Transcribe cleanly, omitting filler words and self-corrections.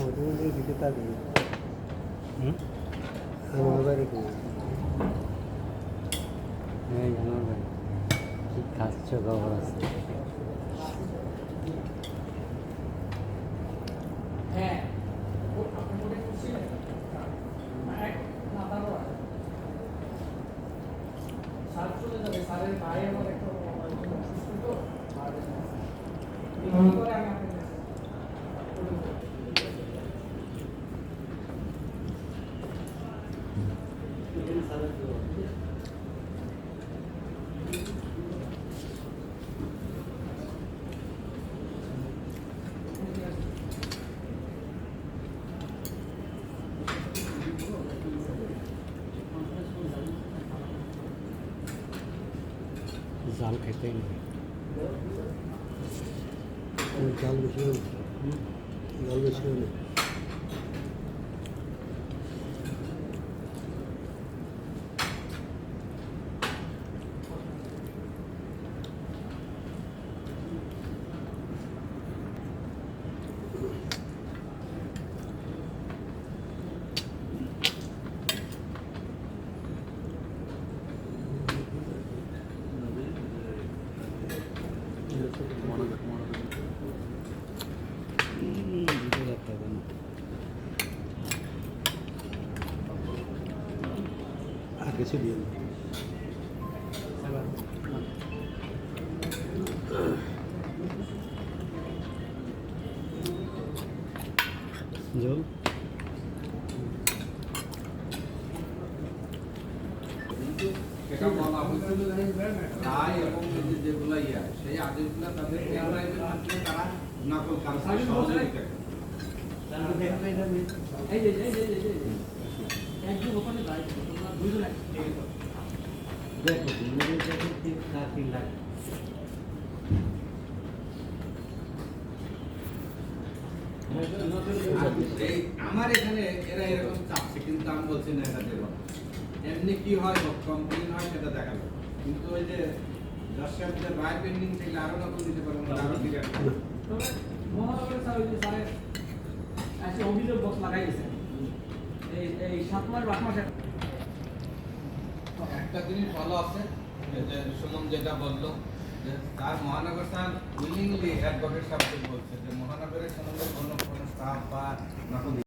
ওদের দিকে তাকাই আমার বাড়ি কি আমার বাড়ি কি খাচ্ছ খবর আছে হ্যাঁ স্যার চলে যাবে স্যারের ভাইয়ের আমার একটা অসুস্থ তো আর এই করে আমি আপনাকে জাল খেতেই নেই জাল বেশি জাল বেশি হলে কিছু দিয়ে জল সেটা বলা হয়েছিল তাই এবং যেগুলো সেই আদেশগুলো তাদের পেনড্রাইভের মাধ্যমে তারা নকল কারখানা সহযোগিতা করে। এই যে একজন ওখানে দাঁড়িয়ে তোমরা দুজন দেখো 3 লাখ এই আমার এখানে এরা এরকম চাপছে কিন্তু আমি বলছি না এটা দেব এমনি কি হয় কমপ্লেন হয় সেটা দেখাবো কিন্তু ওই যে দর্শকদের রায় পেন্ডিং থেকে আরো নকল দিতে পারবো না আরো দিকে তবে মহানগরের স্যার ওই যে স্যারের একটা অভিযোগ বক্স লাগাই গেছে এই 7 মাস 8 মাস একটা জিনিস ভালো আছে যে সুমন যেটা বললো যে তার মহানগর স্যার উইলিংলি অ্যাডভোকেট সাহেবকে বলছে যে মহানগরের সম্বন্ধে কোনো স্টাফ বা নকল